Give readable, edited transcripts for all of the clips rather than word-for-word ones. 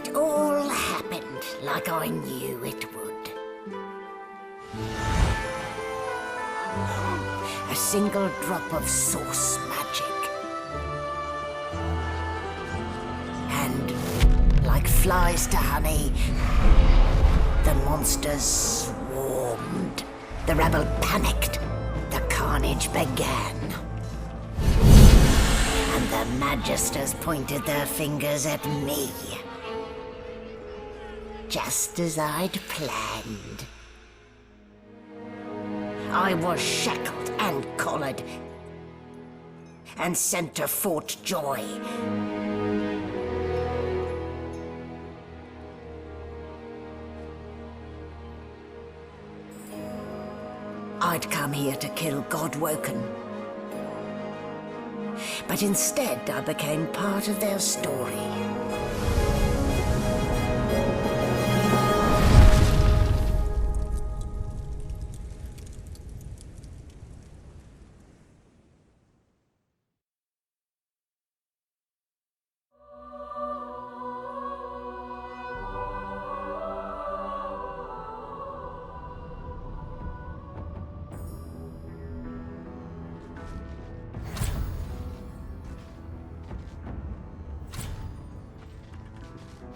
It all happened like I knew it would. A single drop of source magic. And, like flies to honey, the monsters swarmed. The rebel panicked. The carnage began. And the Magisters pointed their fingers at me. Just as I'd planned. I was shackled and collared and sent to Fort Joy. I'd come here to kill Godwoken. But instead, I became part of their story.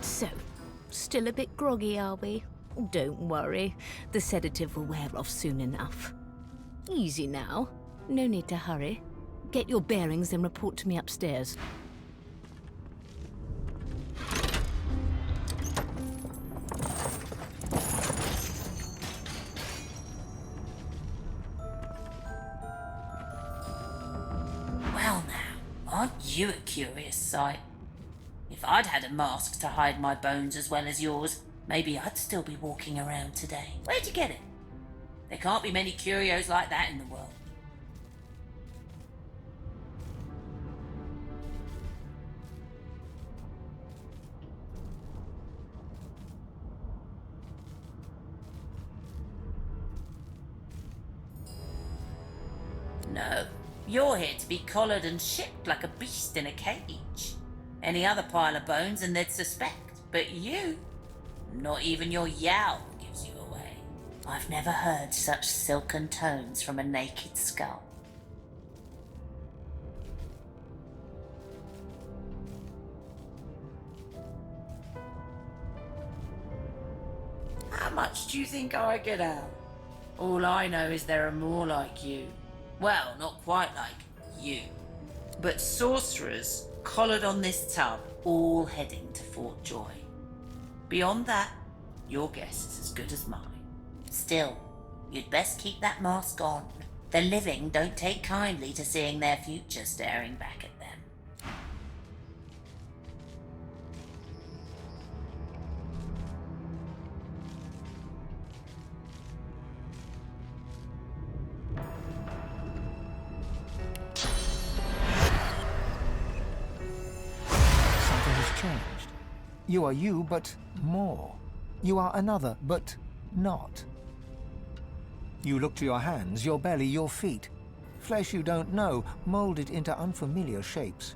So, still a bit groggy, are we? Don't worry, the sedative will wear off soon enough. Easy now, no need to hurry. Get your bearings and report to me upstairs. Well now, aren't you a curious sight? If I'd had a mask to hide my bones as well as yours, maybe I'd still be walking around today. Where'd you get it? There can't be many curios like that in the world. No, you're here to be collared and shipped like a beast in a cage. Any other pile of bones and they'd suspect, but you, not even your yowl gives you away. I've never heard such silken tones from a naked skull. How much do you think I get out? All I know is there are more like you. Well, not quite like you, but sorcerers collared on this tub, all heading to Fort Joy. Beyond that, your guess is as good as mine. Still, you'd best keep that mask on. The living don't take kindly to seeing their future staring back at them. Changed. You are you, but more. You are another, but not. You look to your hands, your belly, your feet. Flesh you don't know, molded into unfamiliar shapes.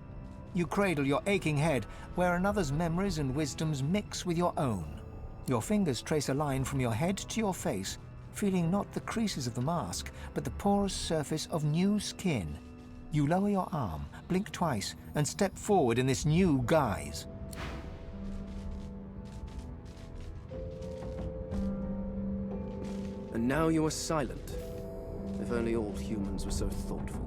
You cradle your aching head, where another's memories and wisdoms mix with your own. Your fingers trace a line from your head to your face, feeling not the creases of the mask, but the porous surface of new skin. You lower your arm, blink twice, and step forward in this new guise. And now you are silent. If only all humans were so thoughtful.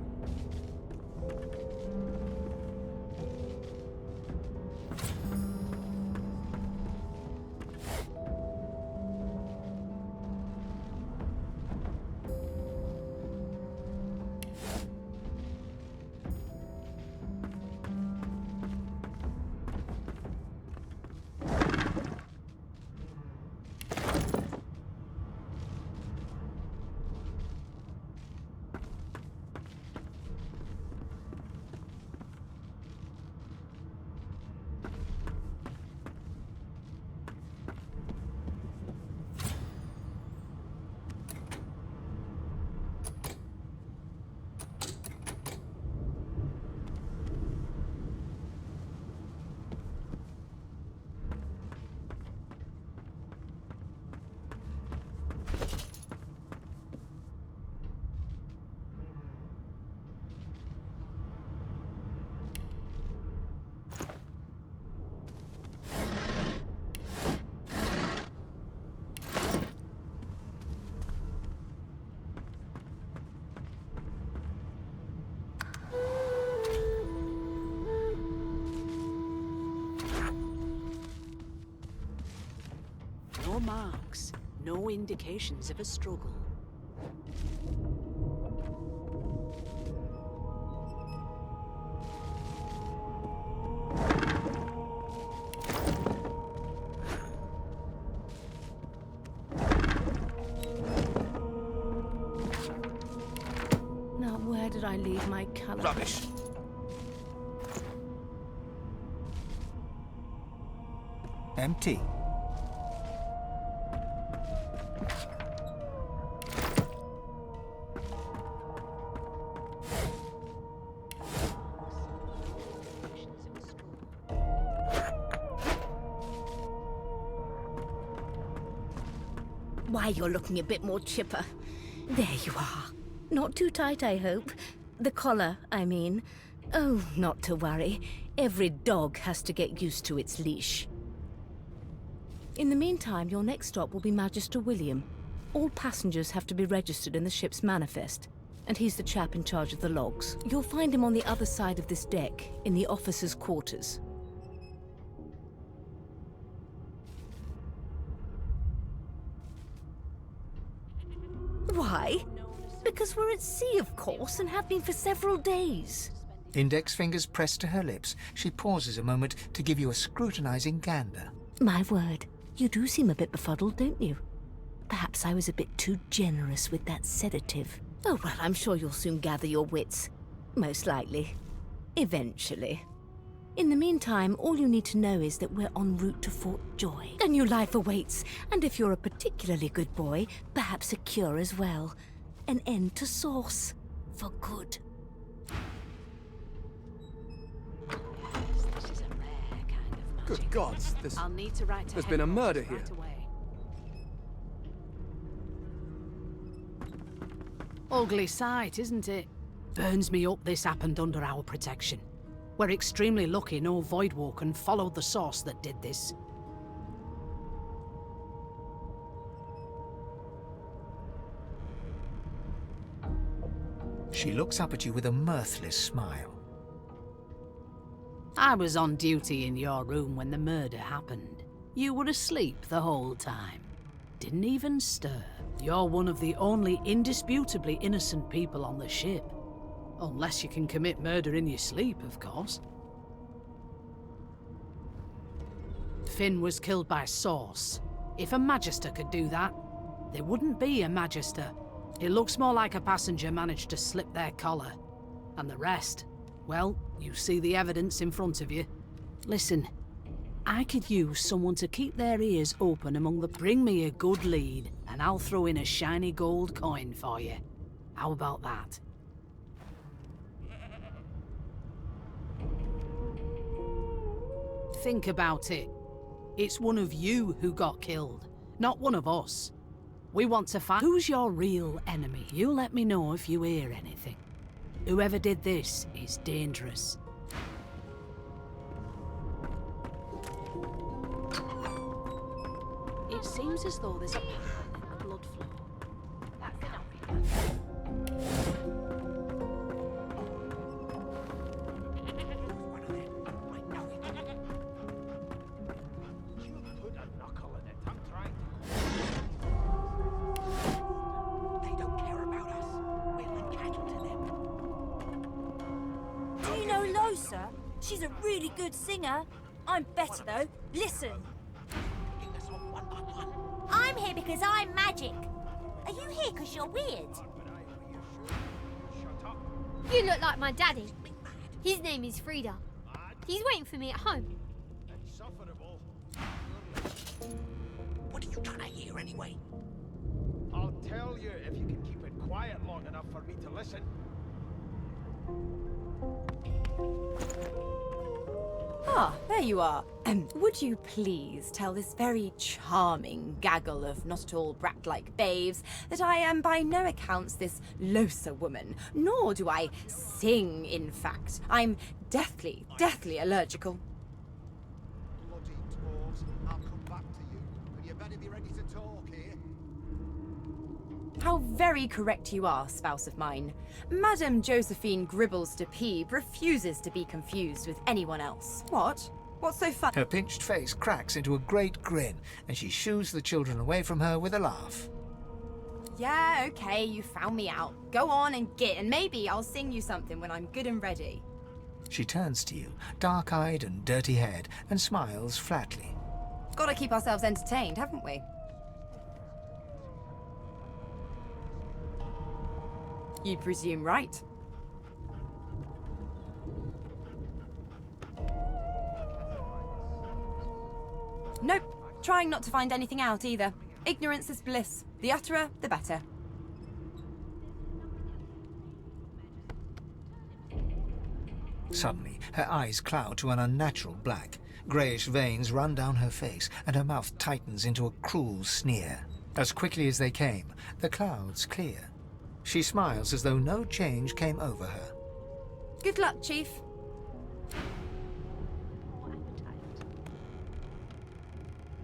marks, no indications of a struggle. Now, where did I leave my colour? Rubbish. Empty. Why, you're looking a bit more chipper. There you are. Not too tight, I hope. The collar, I mean. Oh, not to worry. Every dog has to get used to its leash. In the meantime, your next stop will be Magister William. All passengers have to be registered in the ship's manifest, and he's the chap in charge of the logs. You'll find him on the other side of this deck, in the officers' quarters. Why? Because we're at sea, of course, and have been for several days. Index fingers pressed to her lips, she pauses a moment to give you a scrutinizing gander. My word, you do seem a bit befuddled, don't you? Perhaps I was a bit too generous with that sedative. Oh, well, I'm sure you'll soon gather your wits. Most likely. Eventually. In the meantime, all you need to know is that we're en route to Fort Joy. A new life awaits, and if you're a particularly good boy, perhaps a cure as well. An end to Sauce. For good. This is a rare kind of magic. Good gods, I'll need to write to there's been a murder headquarters here. right away. Ugly sight, isn't it? Burns me up this happened under our protection. We're extremely lucky no Voidwalker followed the source that did this. She looks up at you with a mirthless smile. I was on duty in your room when the murder happened. You were asleep the whole time. Didn't even stir. You're one of the only indisputably innocent people on the ship. Unless you can commit murder in your sleep, of course. Finn was killed by Source. If a Magister could do that, there wouldn't be a Magister. It looks more like a passenger managed to slip their collar. And the rest, well, you see the evidence in front of you. Listen, I could use someone to keep their ears open among the... Bring me a good lead, and I'll throw in a shiny gold coin for you. How about that? Think about it. It's one of you who got killed, not one of us. We want to find... Who's your real enemy? You let me know if you hear anything. Whoever did this is dangerous. It seems as though there's a pattern in the blood flow. That cannot be good. She's a really good singer. I'm better though. Listen. I'm here because I'm magic. Are you here because you're weird? You look like my daddy. His name is Frida. He's waiting for me at home. What are you trying to hear anyway? I'll tell you if you can keep it quiet long enough for me to listen. Ah, there you are. Would you please tell this very charming gaggle of not-at-all brat-like babes that I am by no accounts this Losa woman, nor do I sing, in fact. I'm deathly allergical. Bloody dwarves, I'll come back to you, but you better be ready to talk here. How very correct you are, spouse of mine. Madame Josephine Gribbles de Peeb refuses to be confused with anyone else. What? What's so fun? Her pinched face cracks into a great grin, and she shoos the children away from her with a laugh. Yeah, okay, you found me out. Go on and git, and maybe I'll sing you something when I'm good and ready. She turns to you, dark-eyed and dirty-haired, and smiles flatly. Gotta keep ourselves entertained, haven't we? You'd presume right. Nope. Trying not to find anything out either. Ignorance is bliss. The utterer, the better. Suddenly, her eyes cloud to an unnatural black. Greyish veins run down her face, and her mouth tightens into a cruel sneer. As quickly as they came, the clouds clear. She smiles as though no change came over her. Good luck, Chief.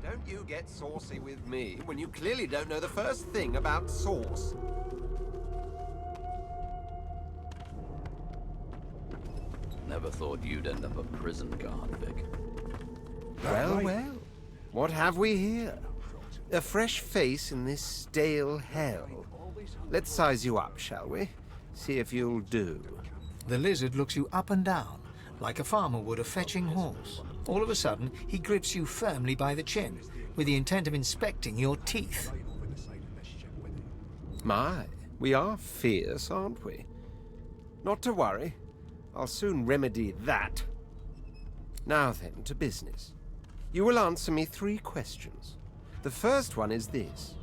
Don't you get saucy with me when you clearly don't know the first thing about sauce. Never thought you'd end up a prison guard, Vic. Well, well. What have we here? A fresh face in this stale hell. Let's size you up, shall we? See if you'll do. The lizard looks you up and down, like a farmer would a fetching horse. All of a sudden, he grips you firmly by the chin, with the intent of inspecting your teeth. My, we are fierce, aren't we? Not to worry. I'll soon remedy that. Now then, to business. You will answer me 3 questions. The first one is this.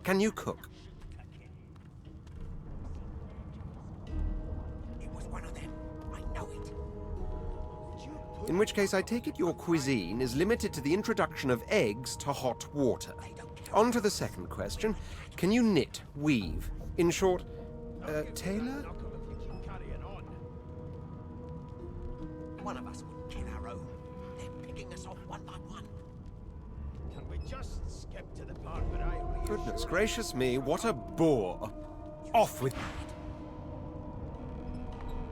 Can you cook? It was one of them. I know it. In which case, I take it your cuisine is limited to the introduction of eggs to hot water. On to the second question. Can you knit, weave? In short, tailor? One of us would kill our own. They're picking us off one by one. Can we just skip to the part where I... Goodness gracious me, what a bore. Off with...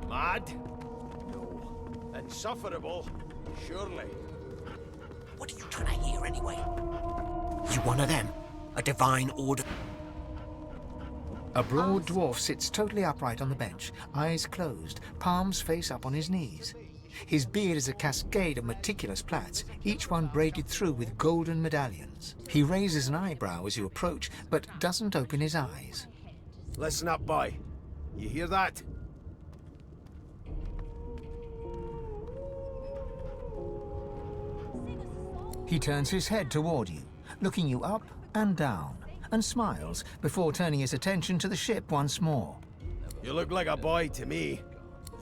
Mad? No. Insufferable? Surely. What are you trying to hear anyway? You one of them? A divine order? A broad dwarf sits totally upright on the bench, eyes closed, palms face up on his knees. His beard is a cascade of meticulous plaits, each one braided through with golden medallions. He raises an eyebrow as you approach, but doesn't open his eyes. Listen up, boy. You hear that? He turns his head toward you, looking you up and down, and smiles before turning his attention to the ship once more. You look like a boy to me.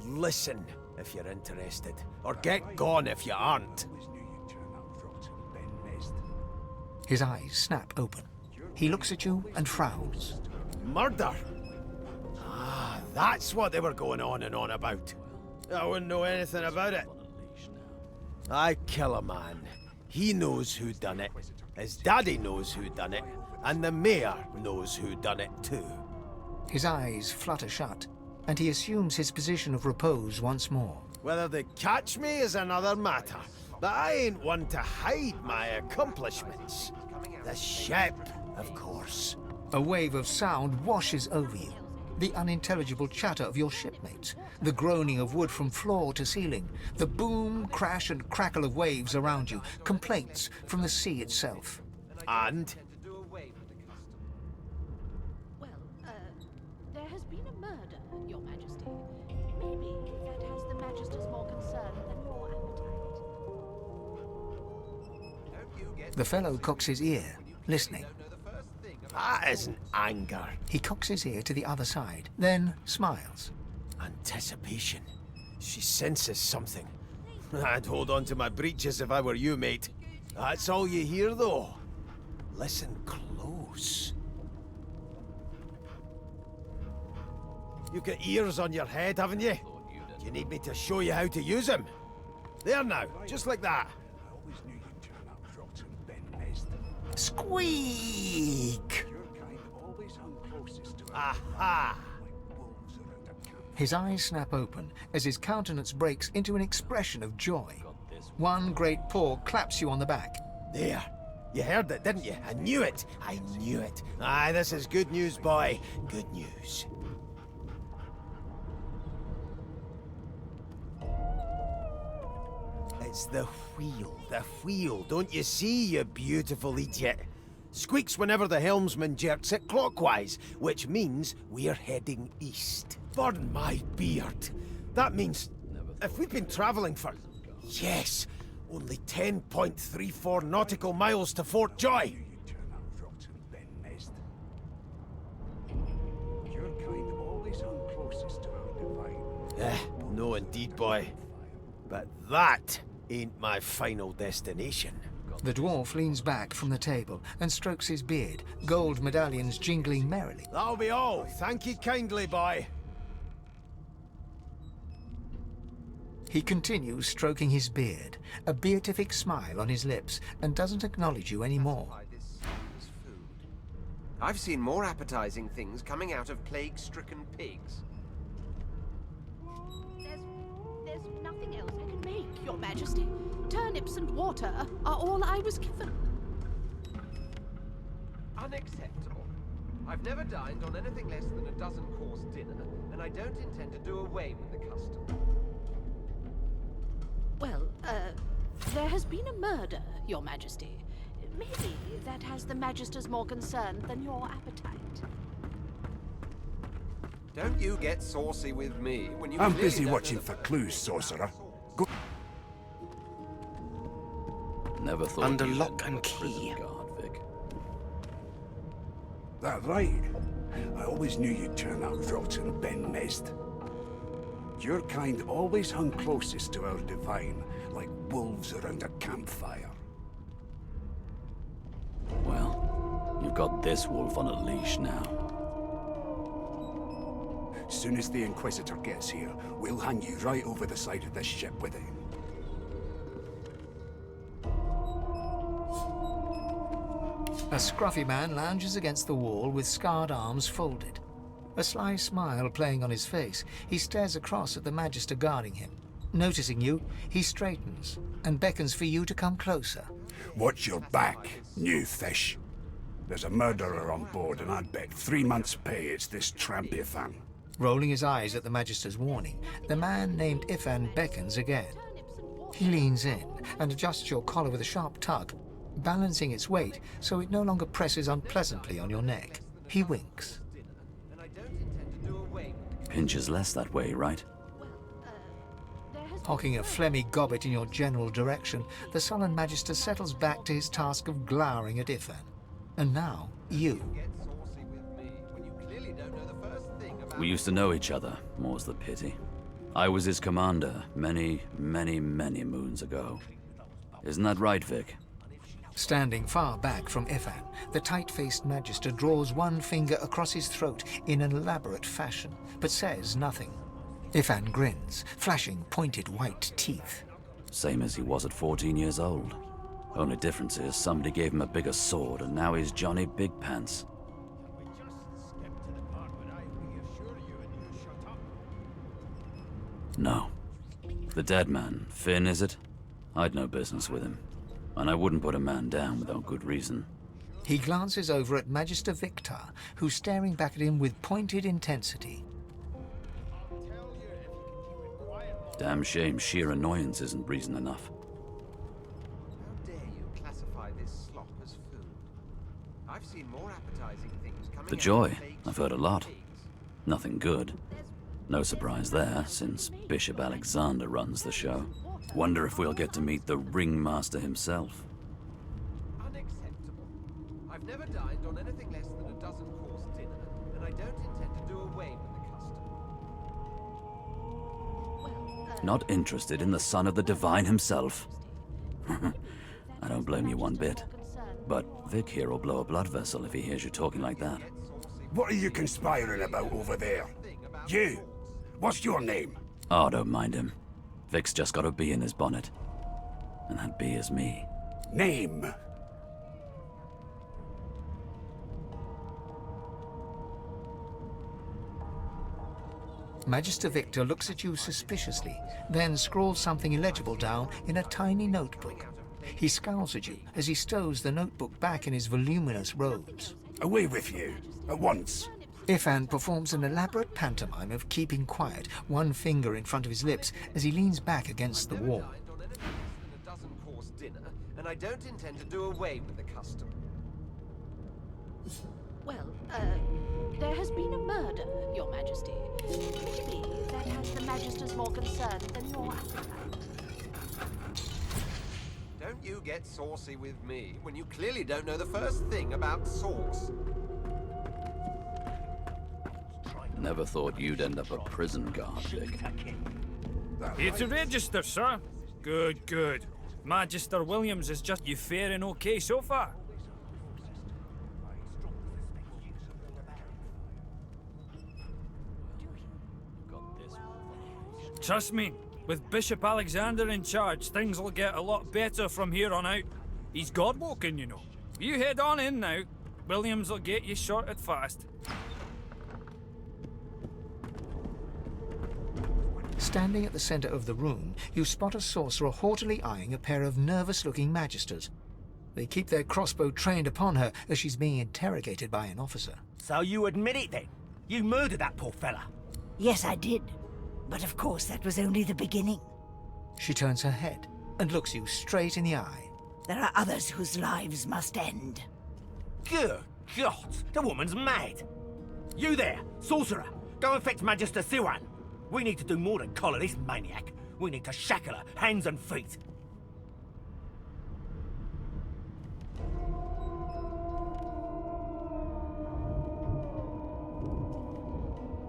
Listen if you're interested, or get gone if you aren't. His eyes snap open. He looks at you and frowns. Murder? Ah, that's what they were going on and on about. I wouldn't know anything about it. I kill a man. He knows who done it. His daddy knows who done it. And the mayor knows who done it too. His eyes flutter shut, and he assumes his position of repose once more. Whether they catch me is another matter, but I ain't one to hide my accomplishments. The ship, of course. A wave of sound washes over you. The unintelligible chatter of your shipmates, the groaning of wood from floor to ceiling, the boom, crash and crackle of waves around you, complaints from the sea itself. And? There has been a murder, Your Majesty. Maybe that has the Magister's more concern than your appetite. The fellow cocks his ear, listening. That isn't anger. He cocks his ear to the other side, then smiles. Anticipation. She senses something. I'd hold on to my breeches if I were you, mate. That's all you hear, though. Listen close. You've got ears on your head, haven't you? You need me to show you how to use them. There now, just like that. Squeak! Aha! His eyes snap open as his countenance breaks into an expression of joy. One great paw claps you on the back. There. You heard it, didn't you? I knew it. I knew it. Aye, this is good news, boy. Good news. It's the wheel. The wheel. Don't you see, you beautiful idiot? Squeaks whenever the helmsman jerks it clockwise, which means we're heading east. Burn my beard. That means if we've been travelling for, yes, only 10.34 nautical miles to Fort Joy. No indeed, boy. But that ain't my final destination. The dwarf leans back from the table and strokes his beard, gold medallions jingling merrily. That'll be all. Thank you kindly, boy. He continues stroking his beard, a beatific smile on his lips, and doesn't acknowledge you anymore. I've seen more appetizing things coming out of plague-stricken pigs. There's nothing else I can make, Your Majesty. Turnips and water are all I was given. Unacceptable. I've never dined on anything less than a dozen-course dinner, and I don't intend to do away with the custom. Well, there has been a murder, Your Majesty. Maybe that has the Magisters more concerned than your appetite. Don't you get saucy with me when you... I'm busy watching for clues, sorcerer. Go. Never thought Under you'd lock end and up a prison key. guard, Vic. That right. I always knew you'd turn out rotten, Ben Mist. Your kind always hung closest to our divine, like wolves around a campfire. Well, you've got this wolf on a leash now. Soon as the Inquisitor gets here, we'll hang you right over the side of this ship with him. A scruffy man lounges against the wall with scarred arms folded. A sly smile playing on his face, he stares across at the Magister guarding him. Noticing you, he straightens and beckons for you to come closer. Watch your back, new fish. There's a murderer on board, and I'd bet 3 months' pay it's this tramp Ifan. Rolling his eyes at the Magister's warning, the man named Ifan beckons again. He leans in and adjusts your collar with a sharp tug, balancing its weight so it no longer presses unpleasantly on your neck. He winks. Pinches less that way, right? Hocking a phlegmy gobbet in your general direction, the sullen Magister settles back to his task of glowering at Ifan. And now, you. We used to know each other, more's the pity. I was his commander many, many, many moons ago. Isn't that right, Vic? Standing far back from Ifan, the tight-faced Magister draws one finger across his throat in an elaborate fashion, but says nothing. Ifan grins, flashing pointed white teeth. Same as he was at 14 years old. Only difference is somebody gave him a bigger sword and now he's Johnny Big Pants. No. The dead man, Finn, is it? I'd no business with him. And I wouldn't put a man down without good reason. He glances over at Magister Victor, who's staring back at him with pointed intensity. Damn shame sheer annoyance isn't reason enough. How dare you classify this slop as food? I've seen more appetizing things coming The out joy, of plague I've heard a lot. Nothing good. No surprise there, since Bishop Alexander runs the show. Wonder if we'll get to meet the ringmaster himself. Unacceptable. I've never dined on anything less than a dozen-course dinner, and I don't intend to do away with the custom. Not interested in the son of the divine himself. I don't blame you one bit. But Vic here will blow a blood vessel if he hears you talking like that. What are you conspiring about over there? You! What's your name? Oh, don't mind him. Vic's just got a bee in his bonnet. And that bee is me. Name? Magister Victor looks at you suspiciously, then scrawls something illegible down in a tiny notebook. He scowls at you as he stows the notebook back in his voluminous robes. Away with you, at once. Ifan performs an elaborate pantomime of keeping quiet, one finger in front of his lips as he leans back against the wall. A dozen-course dinner, and I don't intend to do away with the custom. Well, there has been a murder, Your Majesty. Maybe that has the Magisters more concerned than your appetite. Don't you get saucy with me when you clearly don't know the first thing about sauce. Never thought you'd end up a prison guard, Vic. Here to register, sir. Good, good. Magister Williams is just you faring okay so far. Trust me, with Bishop Alexander in charge, things will get a lot better from here on out. He's God-woken, you know. You head on in now. Williams will get you sorted fast. Standing at the center of the room, you spot a sorcerer haughtily eyeing a pair of nervous-looking magisters. They keep their crossbow trained upon her as she's being interrogated by an officer. So you admit it then? You murdered that poor fella? Yes, I did. But of course, that was only the beginning. She turns her head and looks you straight in the eye. There are others whose lives must end. Good God, the woman's mad. You there, sorcerer, go and fetch Magister Siwan. We need to do more than collar this maniac. We need to shackle her, hands and feet.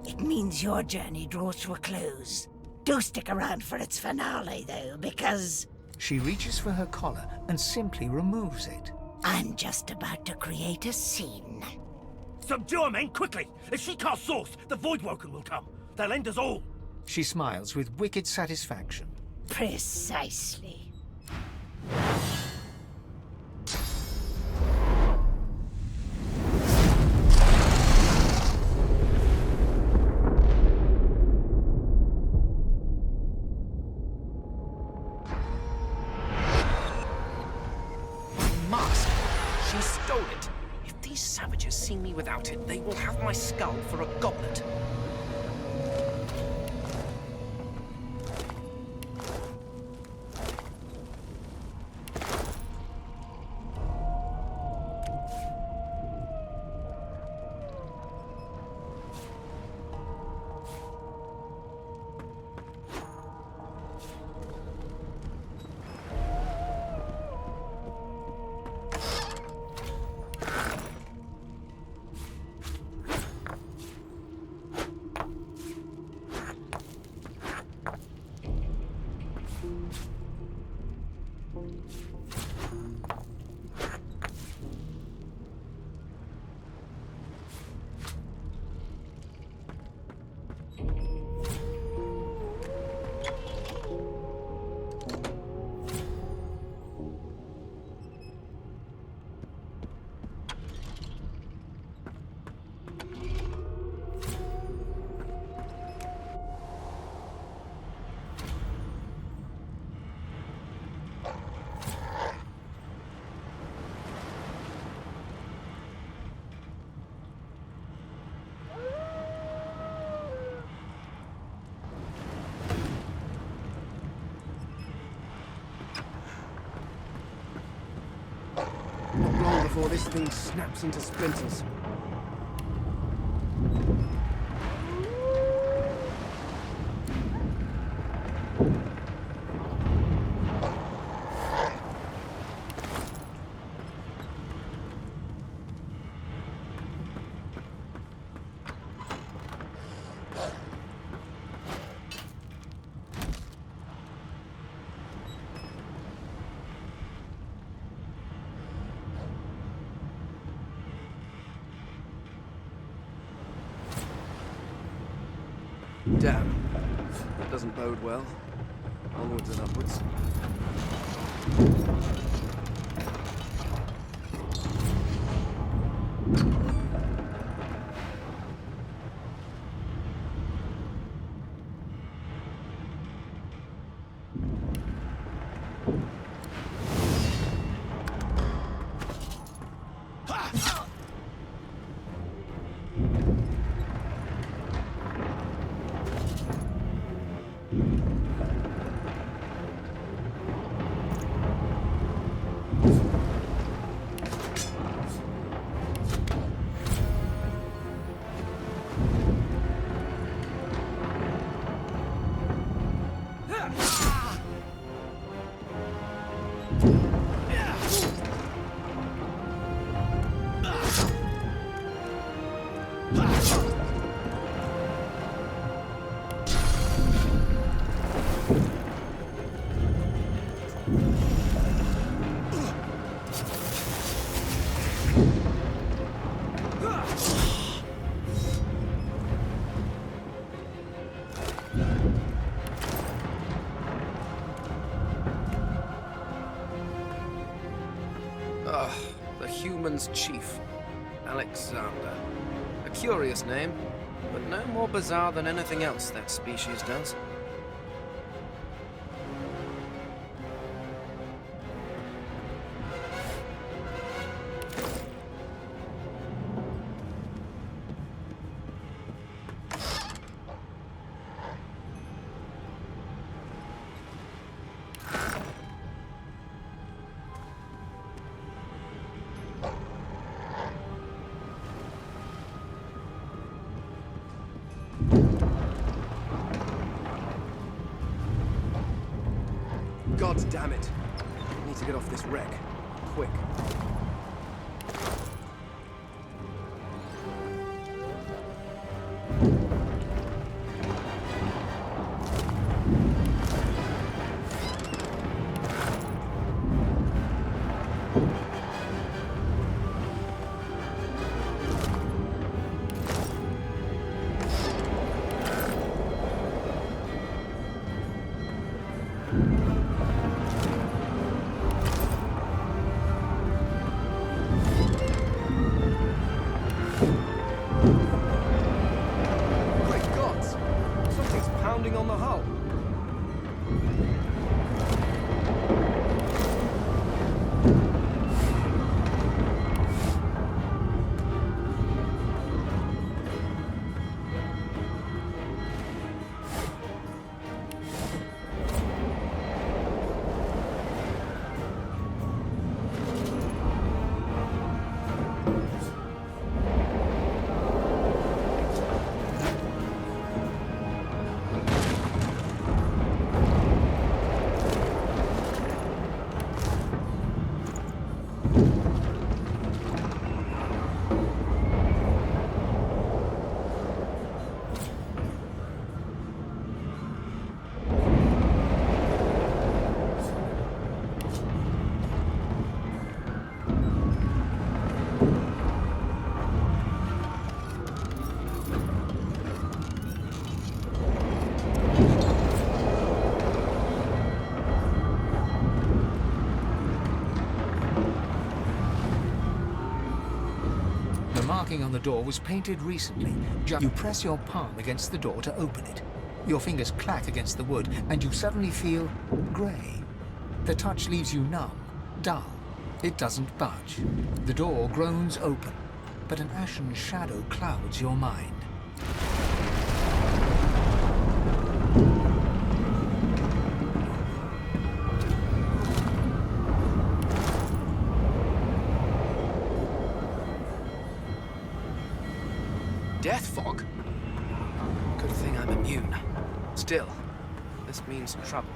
It means your journey draws to a close. Do stick around for its finale, though, because... She reaches for her collar and simply removes it. I'm just about to create a scene. Subdue her, men, quickly! If she casts source, the Voidwoken will come. They'll end us all. She smiles with wicked satisfaction. Precisely. Mask! She stole it. If these savages see me without it, they will have my skull for a goblet. Not long before this thing snaps into splinters. Damn. That doesn't bode well. Onwards and upwards. The human's chief, Alexander. A curious name, but no more bizarre than anything else that species does. God damn it. I need to get off this wreck. Quick. On the hull. Marking on the door was painted recently. You press your palm against the door to open it. Your fingers clack against the wood, and you suddenly feel grey. The touch leaves you numb, dull. It doesn't budge. The door groans open, but an ashen shadow clouds your mind. Death fog? Good thing I'm immune. Still, this means trouble.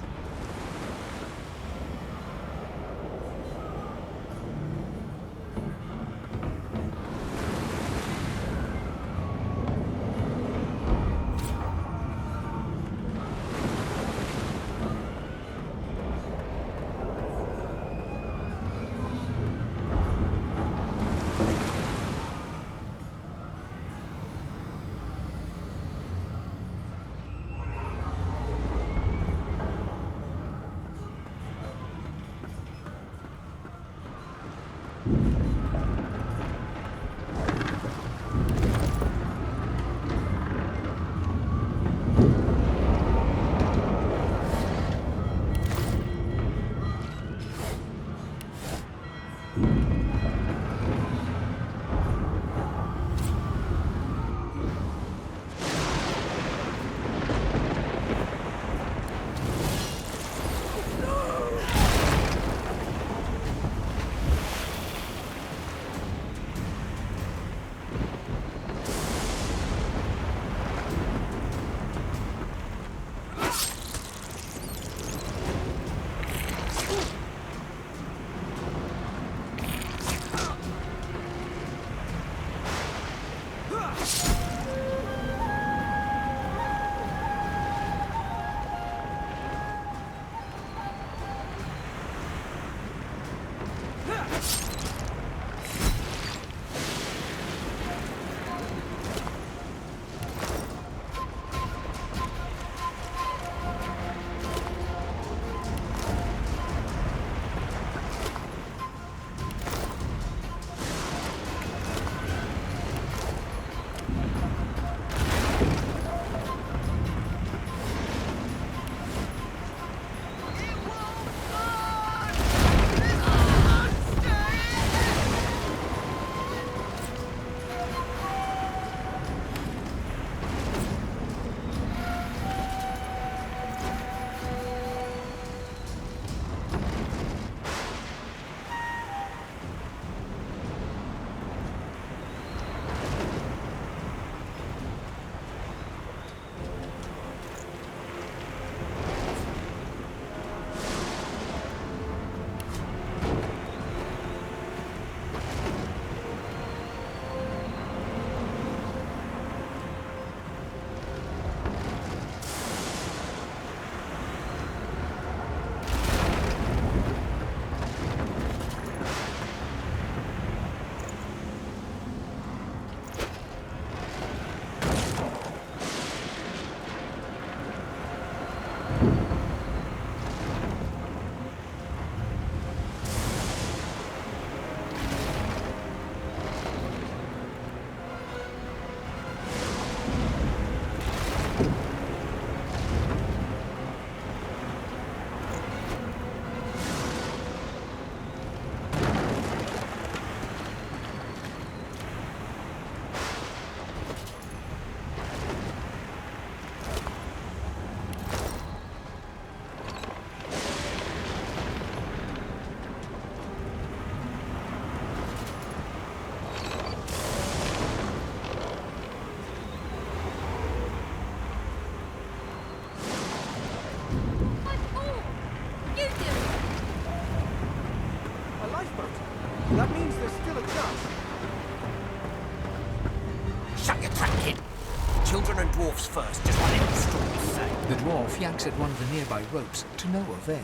That means there's still a chance. Shut your trap, kid. Children and dwarfs first, just like the stories say. The dwarf yanks at one of the nearby ropes to no avail. You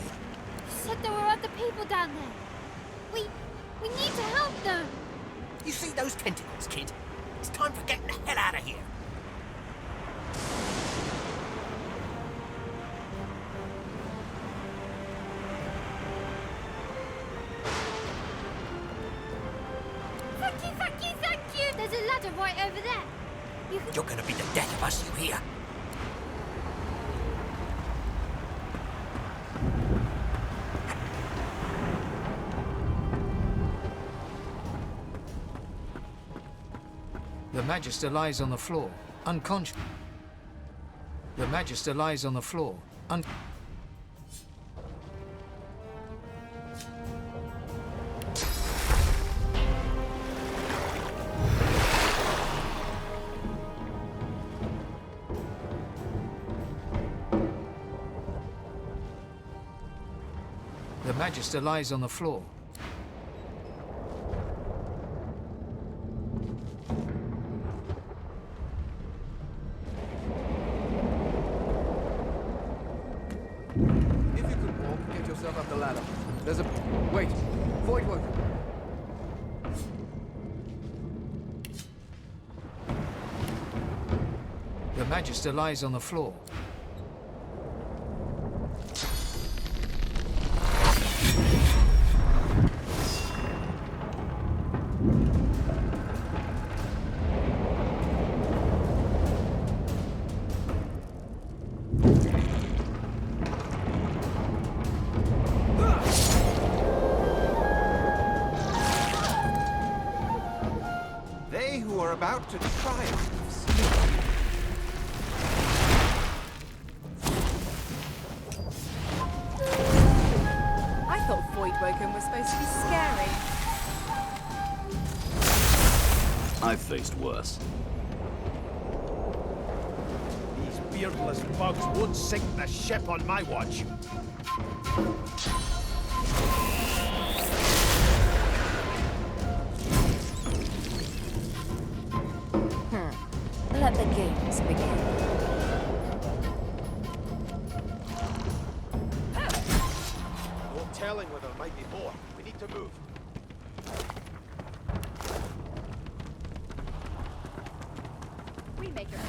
said there were other people down there. We need to help them. You see those tentacles, kid? It's time for getting the hell out of here. Thank you! There's a ladder right over there. You're gonna be the death of us, you hear? The Magister lies on the floor, unconscious. The Magister lies on the floor, The Magister lies on the floor. If you could walk, get yourself up the ladder. There's a... Wait. Void worker. The Magister lies on the floor. They who are about to triumph. I thought Voidwoken was supposed to be scary. I've faced worse. These beardless bugs won't sink the ship on my watch. let the games begin. No telling whether there might be more. We need to move. We make our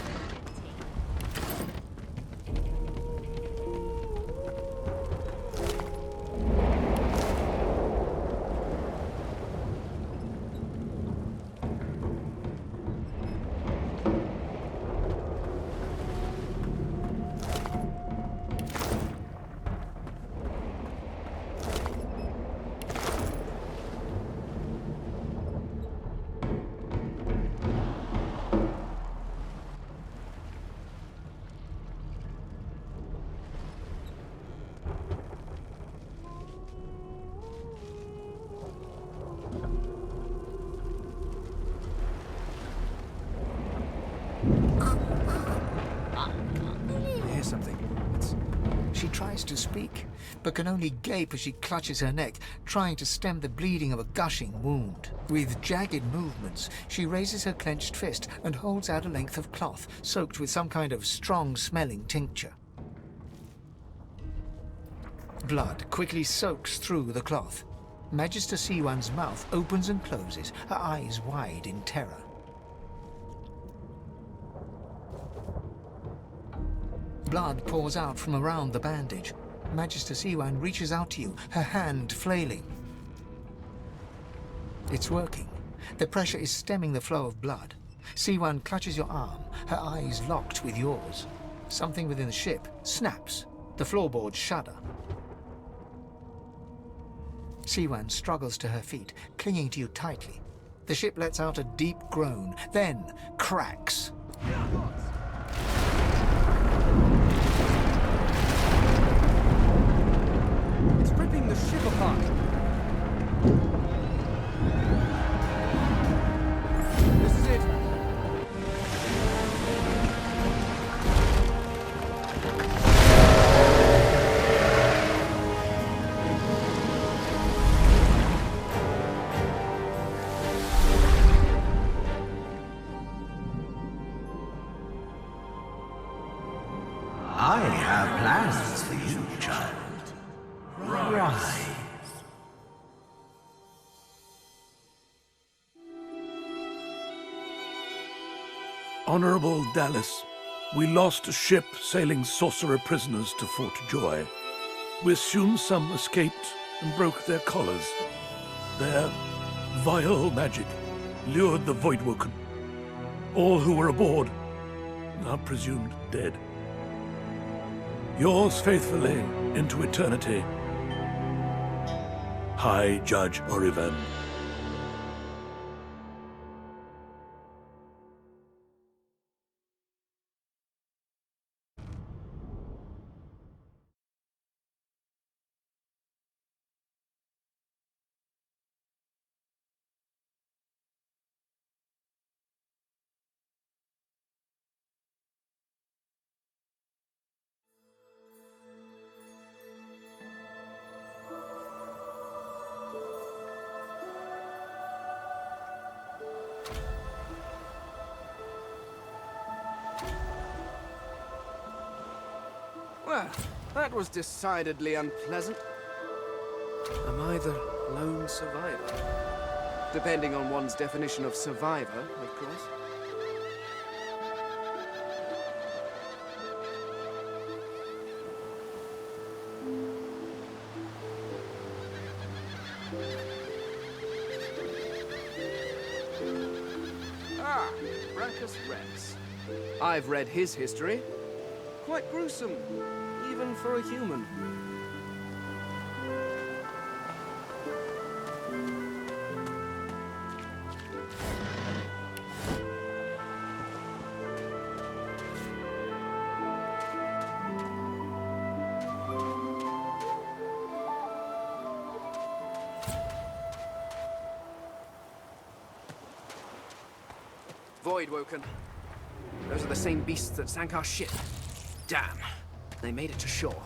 Hear something. She tries to speak, but can only gape as she clutches her neck, trying to stem the bleeding of a gushing wound. With jagged movements, she raises her clenched fist and holds out a length of cloth, soaked with some kind of strong-smelling tincture. Blood quickly soaks through the cloth. Magister Siwan's mouth opens and closes, her eyes wide in terror. Blood pours out from around the bandage. Magister Siwan reaches out to you, her hand flailing. It's working. The pressure is stemming the flow of blood. Siwan clutches your arm, her eyes locked with yours. Something within the ship snaps. The floorboards shudder. Siwan struggles to her feet, clinging to you tightly. The ship lets out a deep groan, then cracks. It's ripping the ship apart. This is it. I have plans for you, child. Rise. Honorable Dallas, we lost a ship sailing sorcerer prisoners to Fort Joy. We assume some escaped and broke their collars. Their vile magic lured the Voidwoken. All who were aboard are presumed dead. Yours faithfully into eternity, High Judge Oriven. Well, that was decidedly unpleasant. Am I the lone survivor? Depending on one's definition of survivor, of course. Ah, Brancus Rex. I've read his history. Quite gruesome, even for a human. Voidwoken. Those are the same beasts that sank our ship. Damn, they made it to shore.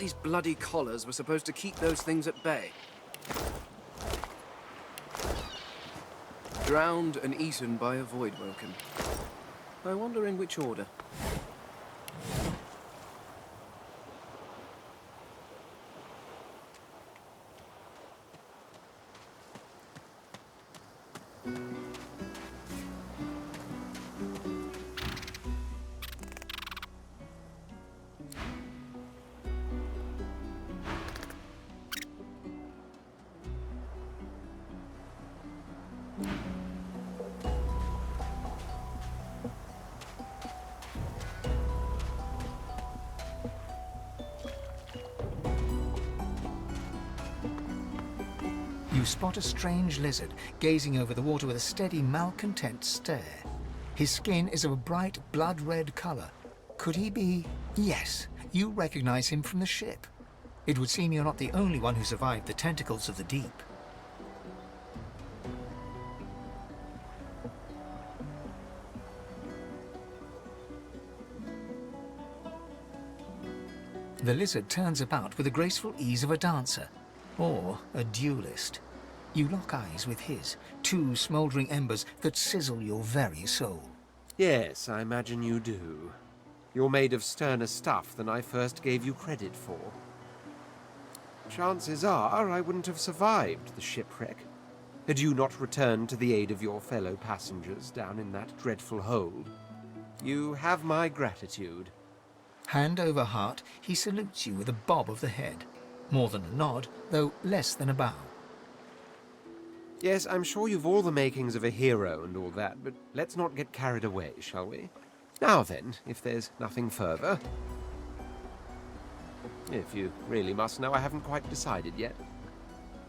these bloody collars were supposed to keep those things at bay. Drowned and eaten by a void woken. I wonder in which order. You spot a strange lizard gazing over the water with a steady, malcontent stare. His skin is of a bright, blood-red color. Could he be... Yes, you recognize him from the ship. It would seem you're not the only one who survived the tentacles of the deep. The lizard turns about with the graceful ease of a dancer, or a duelist. You lock eyes with his, two smouldering embers that sizzle your very soul. Yes, I imagine you do. You're made of sterner stuff than I first gave you credit for. Chances are I wouldn't have survived the shipwreck had you not returned to the aid of your fellow passengers down in that dreadful hold. You have my gratitude. Hand over heart, he salutes you with a bob of the head. More than a nod, though less than a bow. Yes, I'm sure you've all the makings of a hero and all that, but let's not get carried away, shall we? Now then, if there's nothing further... If you really must know, I haven't quite decided yet.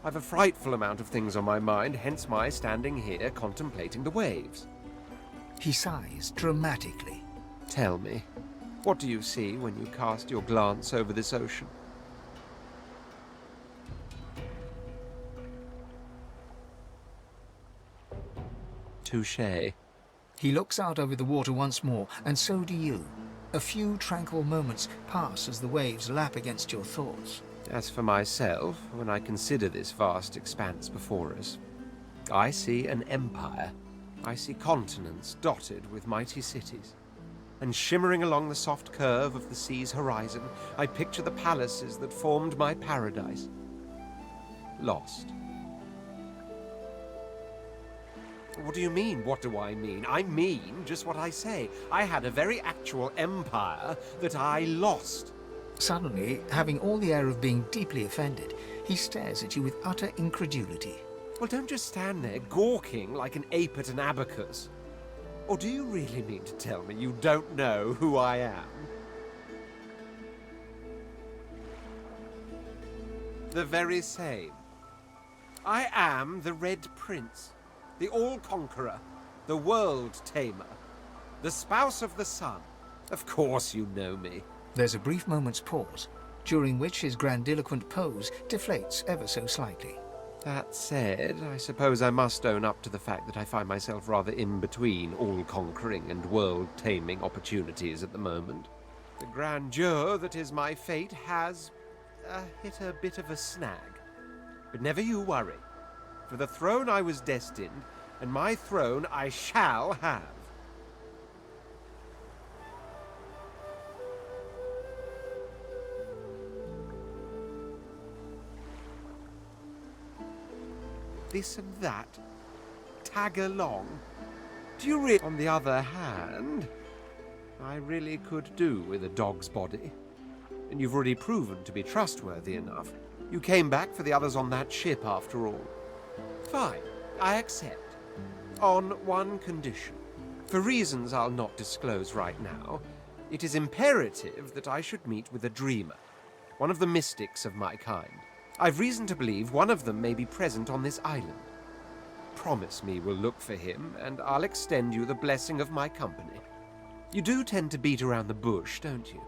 I've a frightful amount of things on my mind, hence my standing here contemplating the waves. He sighs dramatically. Tell me, what do you see when you cast your glance over this ocean? Touché. He looks out over the water once more, and so do you. A few tranquil moments pass as the waves lap against your thoughts. As for myself, when I consider this vast expanse before us, I see an empire. I see continents dotted with mighty cities. And shimmering along the soft curve of the sea's horizon, I picture the palaces that formed my paradise. Lost. What do you mean, what do I mean? I mean just what I say. I had a very actual empire that I lost. Suddenly, having all the air of being deeply offended, he stares at you with utter incredulity. Well, don't just stand there gawking like an ape at an abacus. Or do you really mean to tell me you don't know who I am? The very same. I am the Red Prince, the All-Conqueror, the World-Tamer, the Spouse of the Sun. Of course you know me. There's a brief moment's pause, during which his grandiloquent pose deflates ever so slightly. That said, I suppose I must own up to the fact that I find myself rather in between all-conquering and world-taming opportunities at the moment. The grandeur that is my fate has hit a bit of a snag. But never you worry. For the throne I was destined, and my throne I shall have. This and that. Tag along. Do you really... On the other hand, I really could do with a dog's body. And you've already proven to be trustworthy enough. You came back for the others on that ship, after all. Fine, I accept. On one condition. For reasons I'll not disclose right now, it is imperative that I should meet with a dreamer. One of the mystics of my kind. I've reason to believe one of them may be present on this island. Promise me we'll look for him, and I'll extend you the blessing of my company. You do tend to beat around the bush, don't you?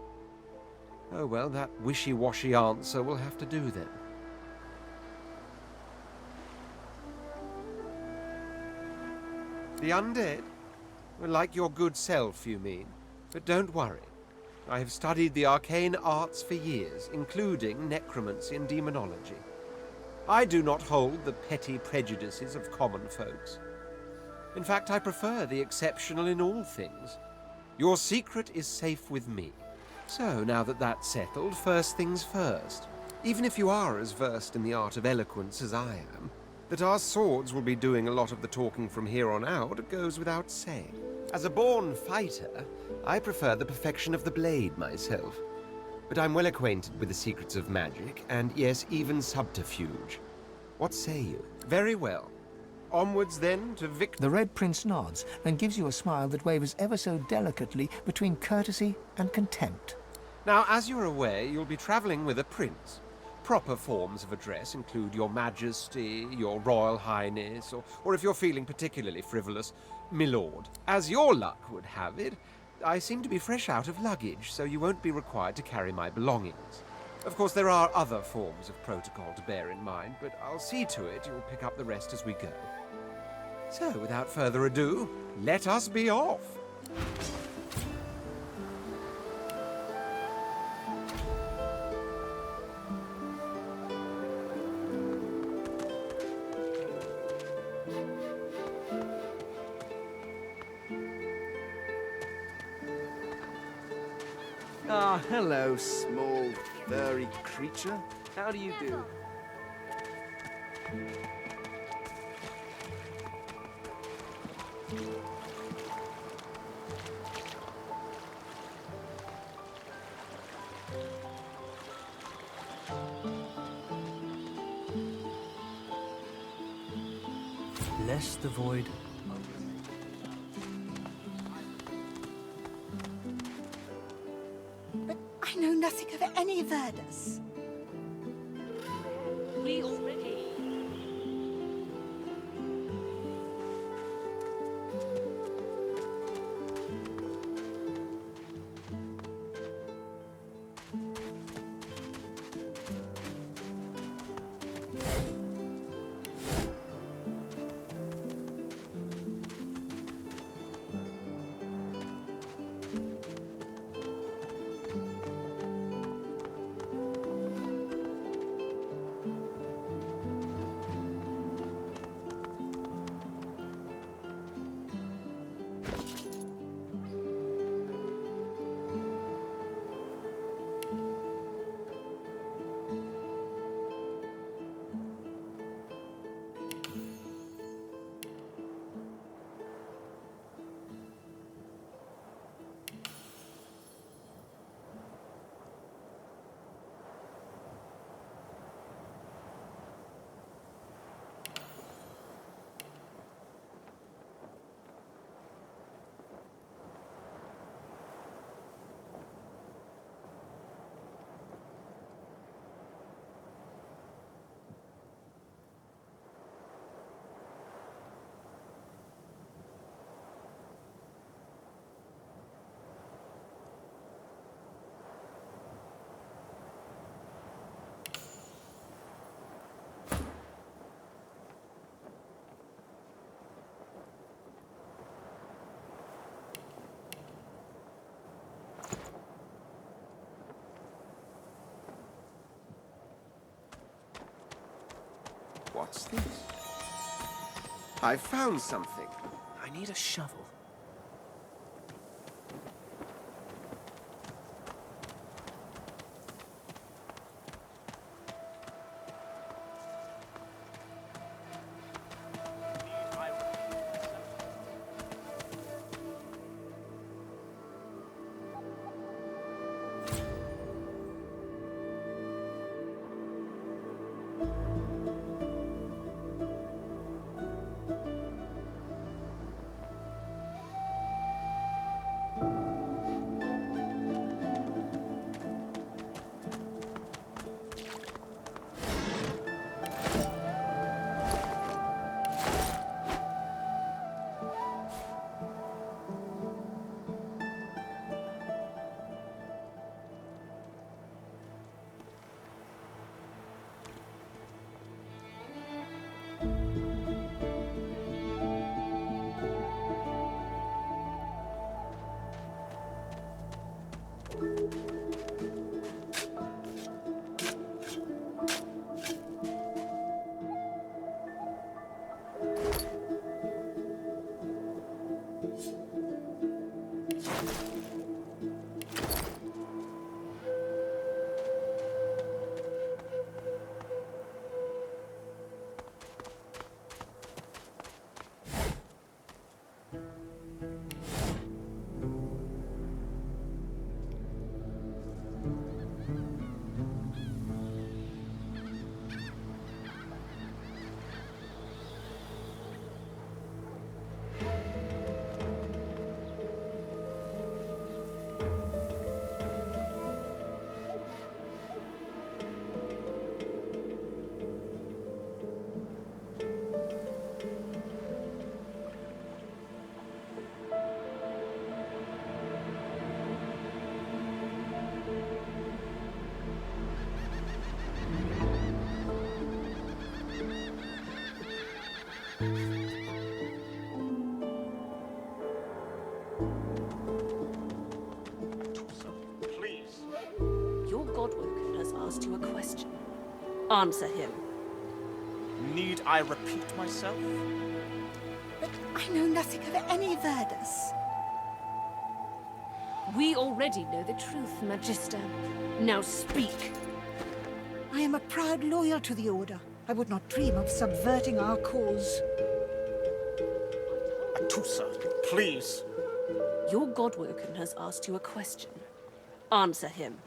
Oh well, that wishy-washy answer will have to do then. The undead? Well, like your good self, you mean. But don't worry. I have studied the arcane arts for years, including necromancy and demonology. I do not hold the petty prejudices of common folks. In fact, I prefer the exceptional in all things. Your secret is safe with me. So, now that that's settled, first things first. Even if you are as versed in the art of eloquence as I am, that our swords will be doing a lot of the talking from here on out goes without saying. As a born fighter, I prefer the perfection of the blade myself. But I'm well acquainted with the secrets of magic, and yes, even subterfuge. What say you? Very well. Onwards then to victory. The Red Prince nods and gives you a smile that wavers ever so delicately between courtesy and contempt. Now, as you're aware, you'll be travelling with a prince. Proper forms of address include Your Majesty, Your Royal Highness, or if you're feeling particularly frivolous, Milord. As your luck would have it, I seem to be fresh out of luggage, so you won't be required to carry my belongings. Of course, there are other forms of protocol to bear in mind, but I'll see to it you'll pick up the rest as we go. So, without further ado, let us be off. Ah, hello, small, furry creature. How do you do? Bless the void. But I know nothing of any Verdus. We already. What's this? I found something. I need a shovel. Answer him. Need I repeat myself? But I know nothing of any Verdus. We already know the truth, Magister. Now speak. I am a proud loyal to the Order. I would not dream of subverting our cause. Atusa, please. Your Godwoken has asked you a question. Answer him.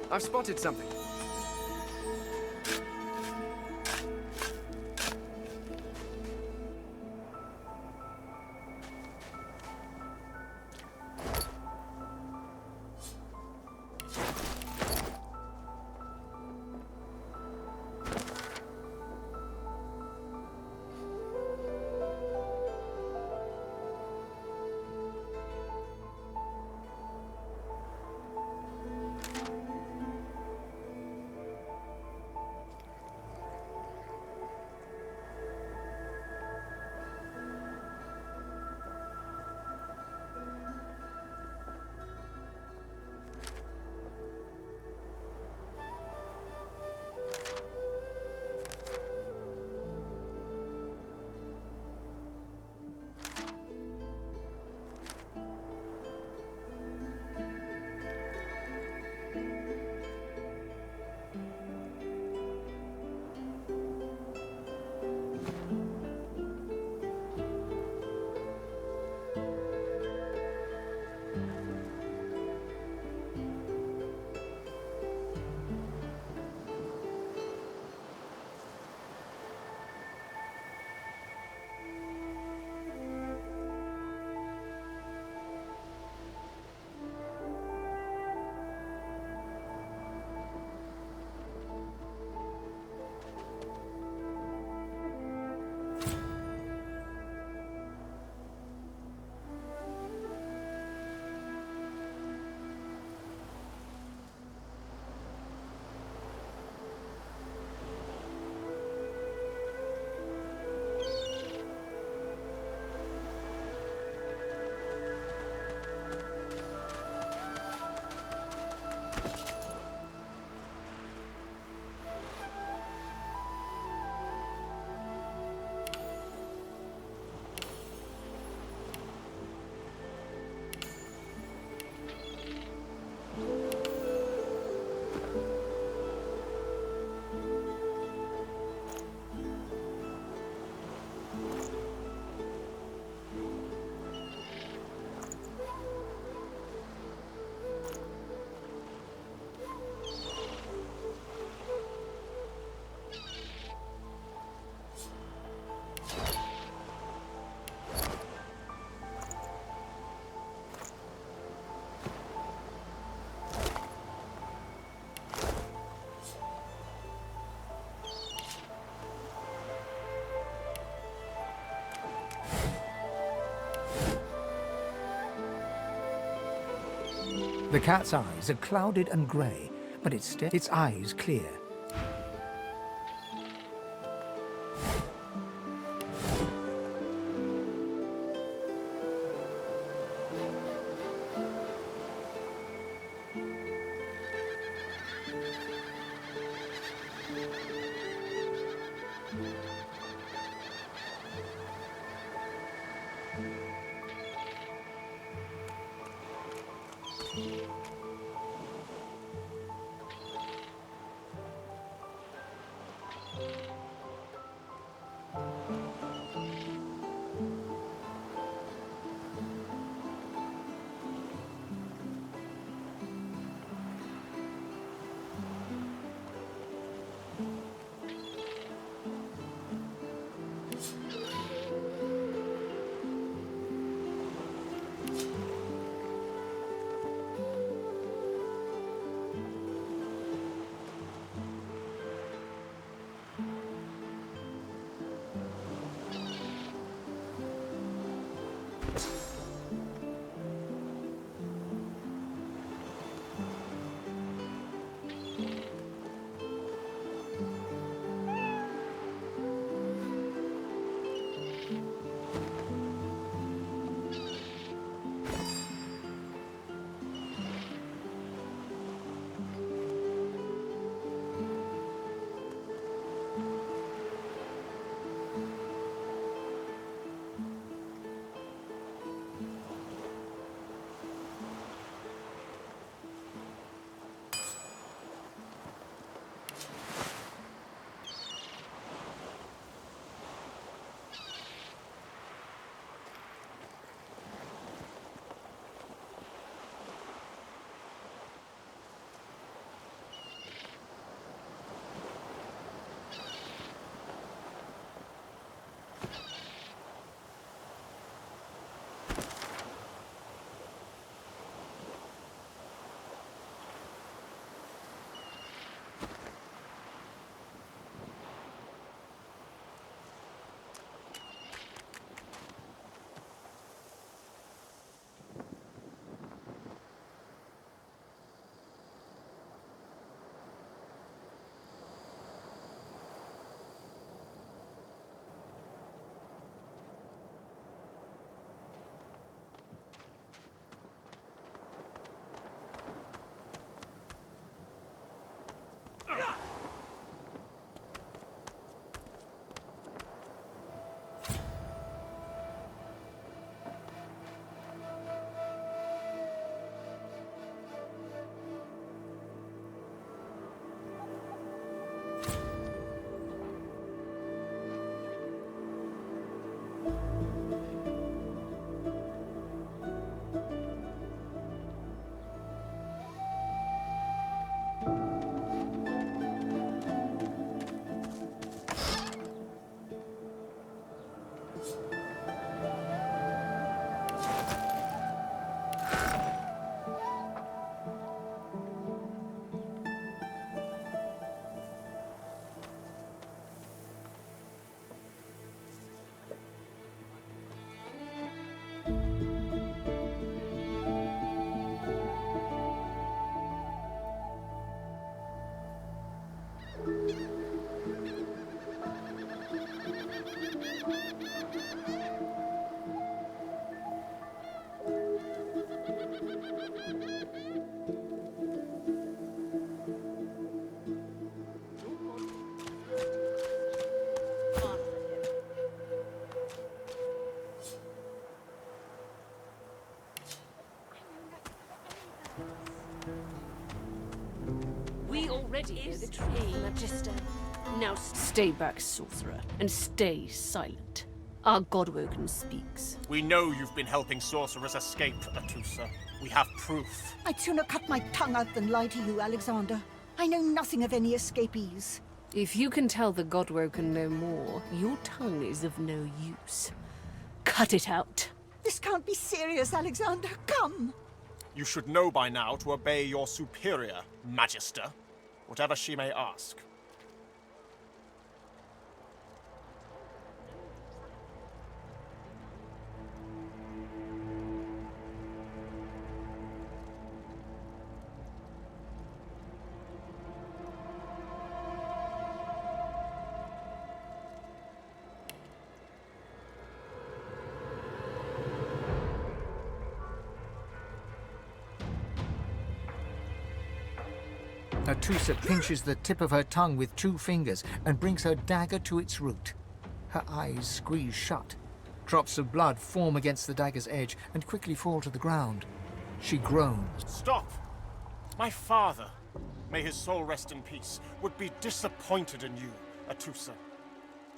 I've spotted something. The cat's eyes are clouded and grey, but its eyes clear. We already hear the tree, Magister. Now stay back, sorcerer, and stay silent. Our Godwoken speaks. We know you've been helping sorcerers escape, Atusa. We have proof. I'd sooner cut my tongue out than lie to you, Alexander. I know nothing of any escapees. If you can tell the Godwoken no more, your tongue is of no use. Cut it out. This can't be serious, Alexander. Come! You should know by now to obey your superior, Magister, whatever she may ask. Atusa pinches the tip of her tongue with 2 fingers and brings her dagger to its root. Her eyes squeeze shut. Drops of blood form against the dagger's edge and quickly fall to the ground. She groans. Stop! My father, may his soul rest in peace, would be disappointed in you, Atusa.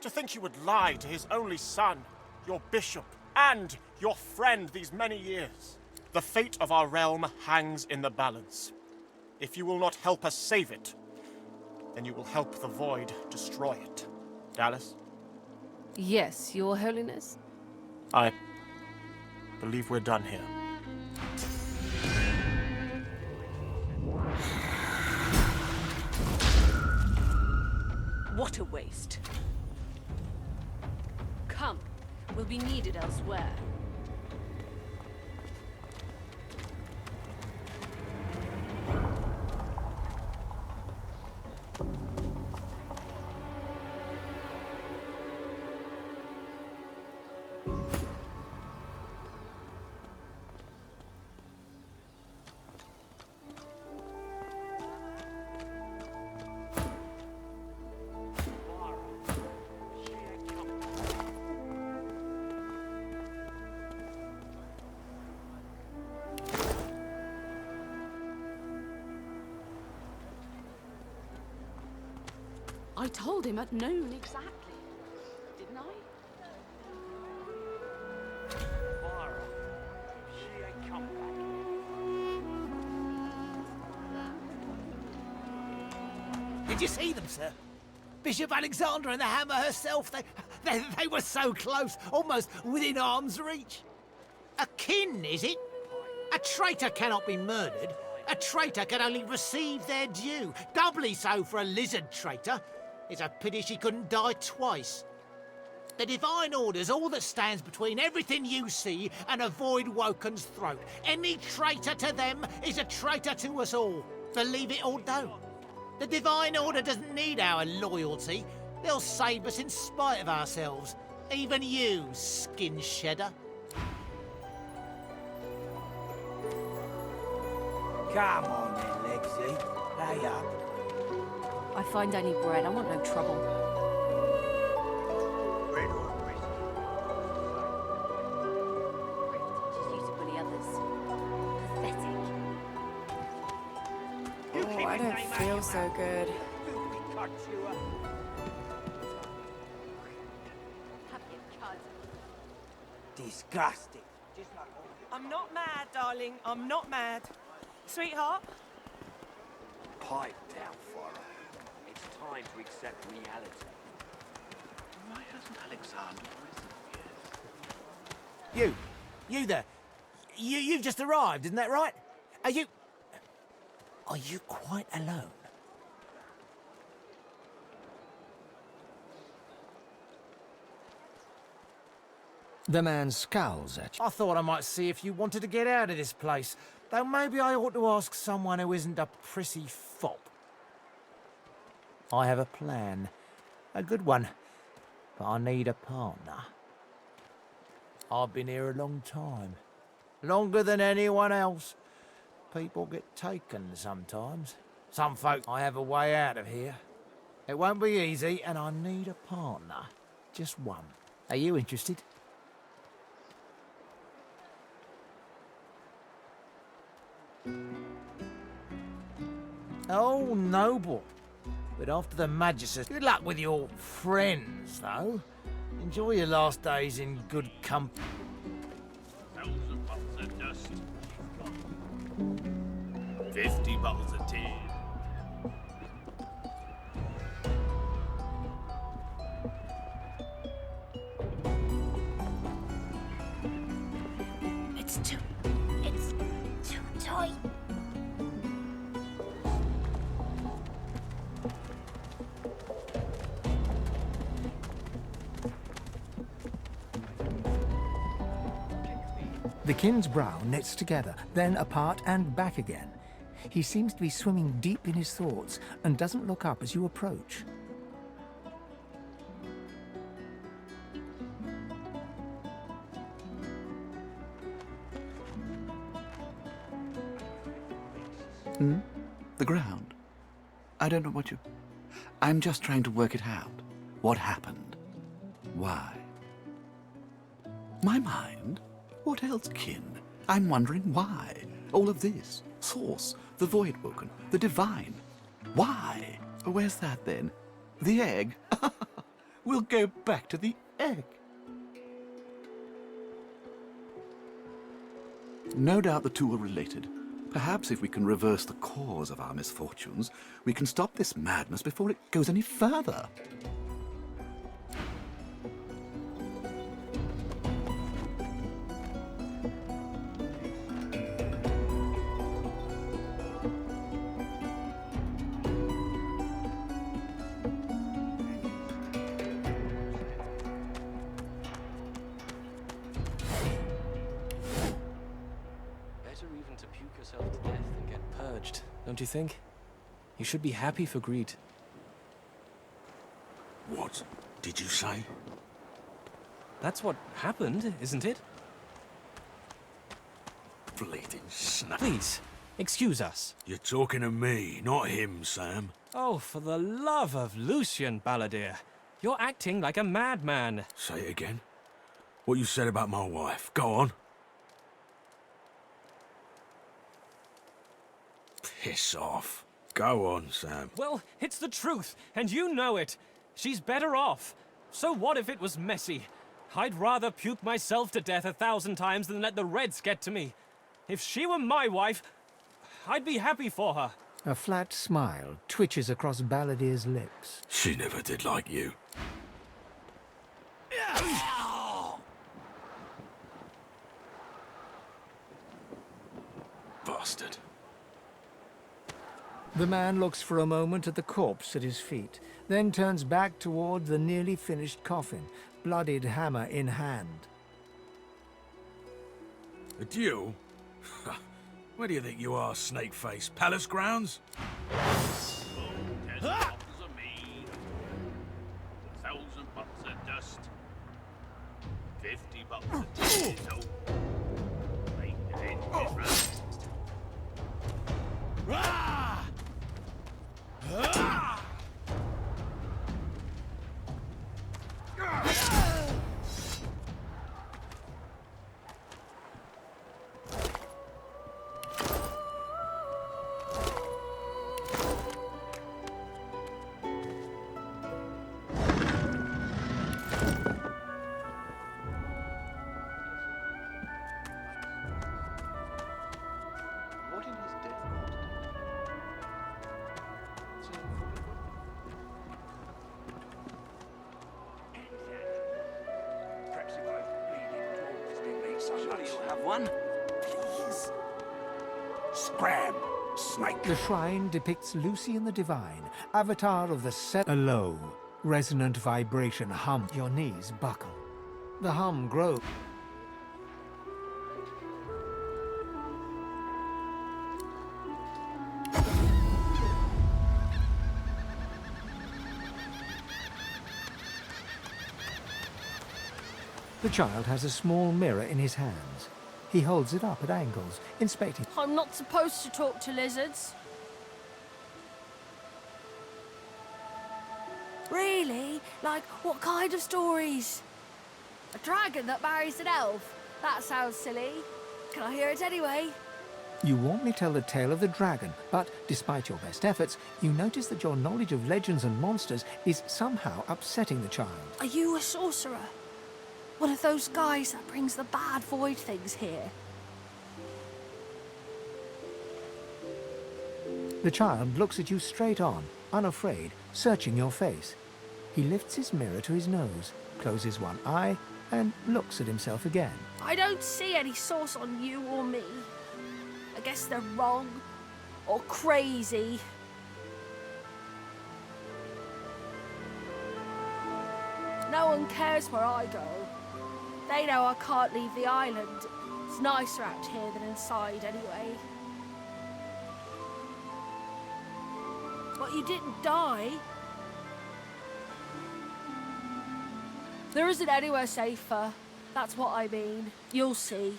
To think you would lie to his only son, your bishop, and your friend these many years. The fate of our realm hangs in the balance. If you will not help us save it, then you will help the Void destroy it. Dallas? Yes, Your Holiness? I believe we're done here. What a waste. Come, we'll be needed elsewhere. I told him at noon exactly, didn't I? Did you see them, sir? Bishop Alexander and the Hammer herself, they were so close, almost within arm's reach. A kin, is it? A traitor cannot be murdered. A traitor can only receive their due. Doubly so for a lizard traitor. It's a pity she couldn't die twice. The Divine Order's all that stands between everything you see and a Void Woken's throat. Any traitor to them is a traitor to us all. Believe it or don't. The Divine Order doesn't need our loyalty. They'll save us in spite of ourselves. Even you, skin shedder. Come on then, Lexi. Hurry up. I find only bread. I want no trouble. Bread or Just used to bully others. Pathetic. Oh, I don't feel so good. Disgusting. I'm not mad, darling. I'm not mad. Sweetheart? Pipe down, Farah. It's time to accept reality. Why hasn't Alexander risen yet? You there. You've just arrived, isn't that right? Are you quite alone? The man scowls at you. I thought I might see if you wanted to get out of this place. Though maybe I ought to ask someone who isn't a prissy fop. I have a plan. A good one. But I need a partner. I've been here a long time. Longer than anyone else. People get taken sometimes. Some folk I have a way out of here. It won't be easy, and I need a partner. Just one. Are you interested? Oh, noble. But after the Magister, good luck with your friends, though. Enjoy your last days in good company. 1,000 bottles of dust. 50 bottles of tea. It's too tight. The kin's brow knits together, then apart and back again. He seems to be swimming deep in his thoughts and doesn't look up as you approach. The ground. I don't know what you... I'm just trying to work it out. What happened? Why? My mind? What else, kin? I'm wondering why. All of this. Source, the Voidwoken, the Divine. Why? Where's that, then? The egg? We'll go back to the egg. No doubt the two are related. Perhaps if we can reverse the cause of our misfortunes, we can stop this madness before it goes any further. Don't you think? You should be happy for Greed. What did you say? That's what happened, isn't it? Bleeding snake. Please, excuse us. You're talking to me, not him, Sam. Oh, for the love of Lucian, Balladeer. You're acting like a madman. Say it again. What you said about my wife. Go on. Piss off. Go on, Sam. Well, it's the truth, and you know it. She's better off. So what if it was messy? I'd rather puke myself to death 1,000 times than let the Reds get to me. If she were my wife, I'd be happy for her. A flat smile twitches across Balladeer's lips. She never did like you. Bastard. The man looks for a moment at the corpse at his feet, then turns back toward the nearly finished coffin, bloodied hammer in hand. A duel? Where do you think you are, snake-face? Palace grounds? 10 boxes of meat, 1,000 bucks of dust, 50 bucks of potato. Make the end different. The shrine depicts Lucian the Divine, avatar of the a low, resonant vibration hum. Your knees buckle. The hum grows. The child has a small mirror in his hands. He holds it up at angles, inspecting. I'm not supposed to talk to lizards. Really? Like, what kind of stories? A dragon that marries an elf? That sounds silly. Can I hear it anyway? You warmly tell the tale of the dragon, but despite your best efforts, you notice that your knowledge of legends and monsters is somehow upsetting the child. Are you a sorcerer? One of those guys that brings the bad void things here? The child looks at you straight on, unafraid, searching your face. He lifts his mirror to his nose, closes one eye, and looks at himself again. I don't see any source on you or me. I guess they're wrong or crazy. No one cares where I go. They know I can't leave the island. It's nicer out here than inside anyway. But you didn't die. There isn't anywhere safer. That's what I mean. You'll see.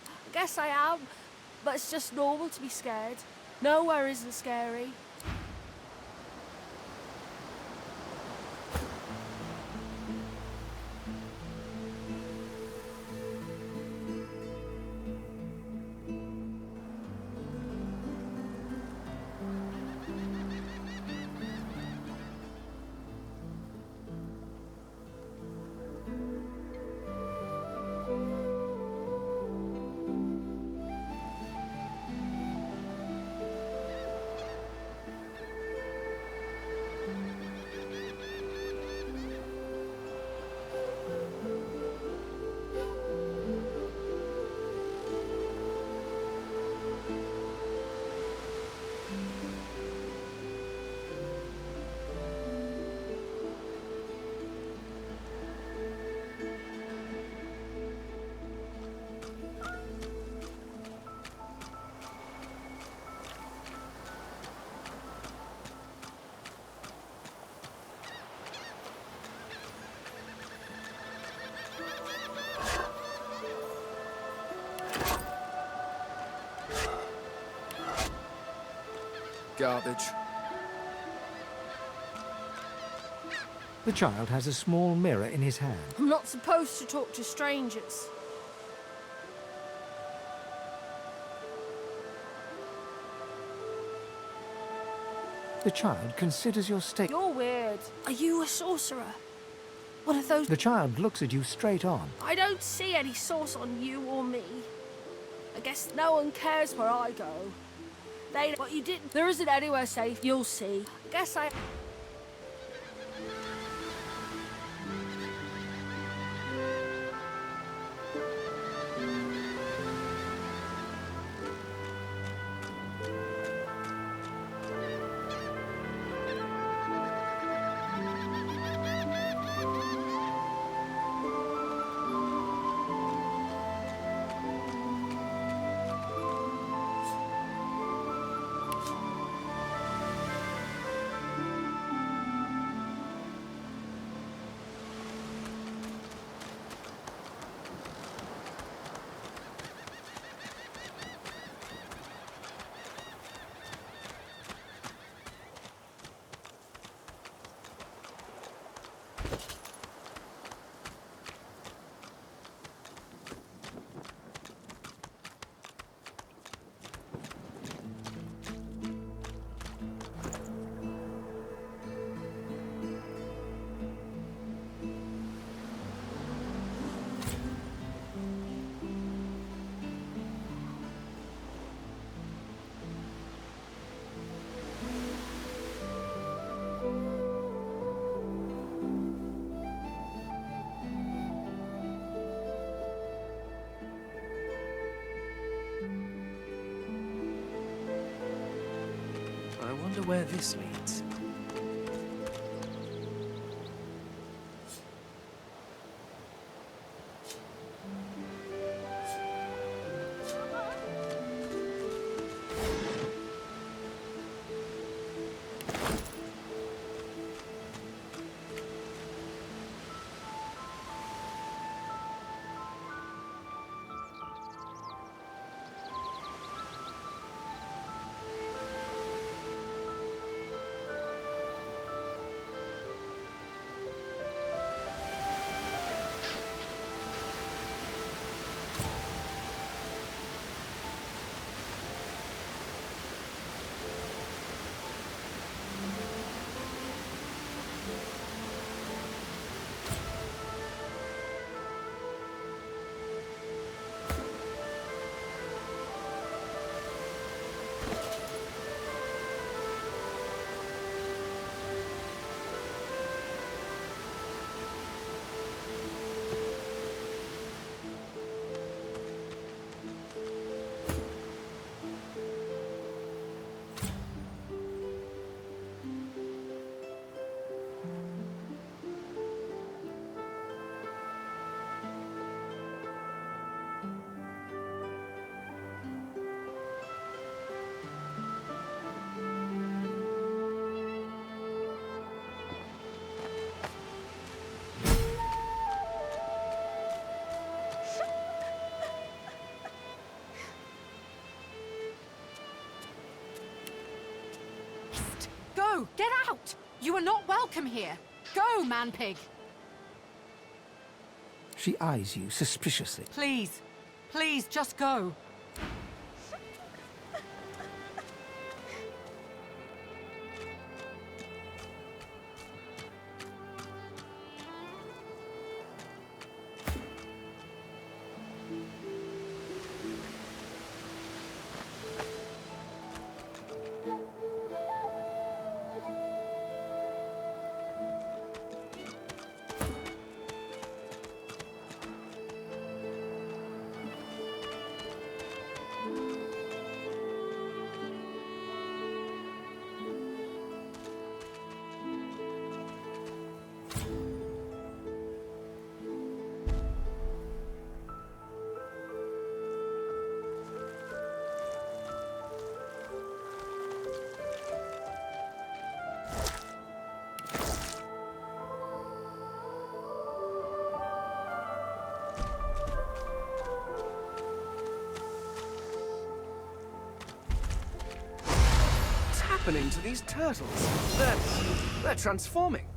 I guess I am, but it's just normal to be scared. Nowhere isn't scary. Garbage. The child has a small mirror in his hand. I'm not supposed to talk to strangers. The child considers your state. You're weird. Are you a sorcerer? One of those... The child looks at you straight on. I don't see any source on you or me. I guess no one cares where I go. They... But you didn't... There isn't anywhere safe. You'll see. I guess I... I wonder where this leads. Get out! You are not welcome here. Go, man-pig. She eyes you suspiciously. Please. Please, just go. Happening to these turtles? They're transforming.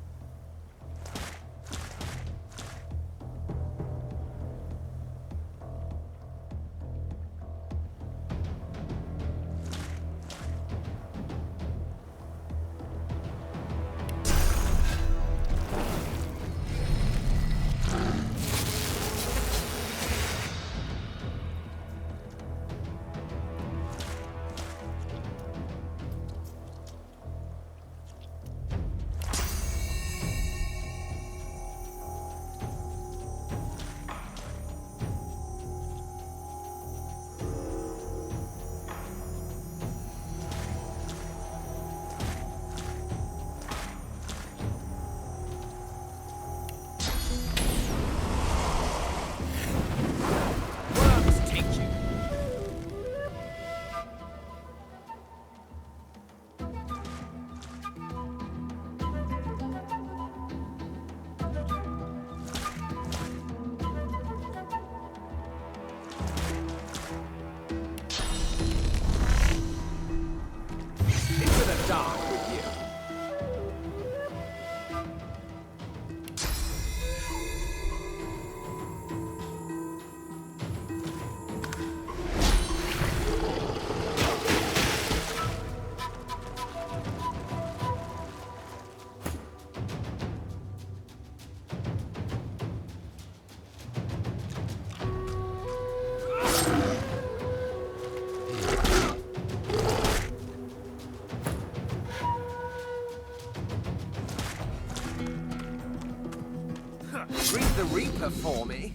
Read the Reaper for me.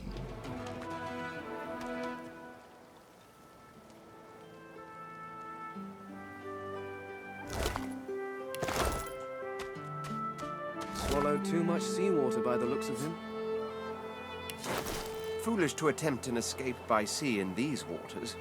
Swallowed too much seawater by the looks of him. Foolish to attempt an escape by sea in these waters.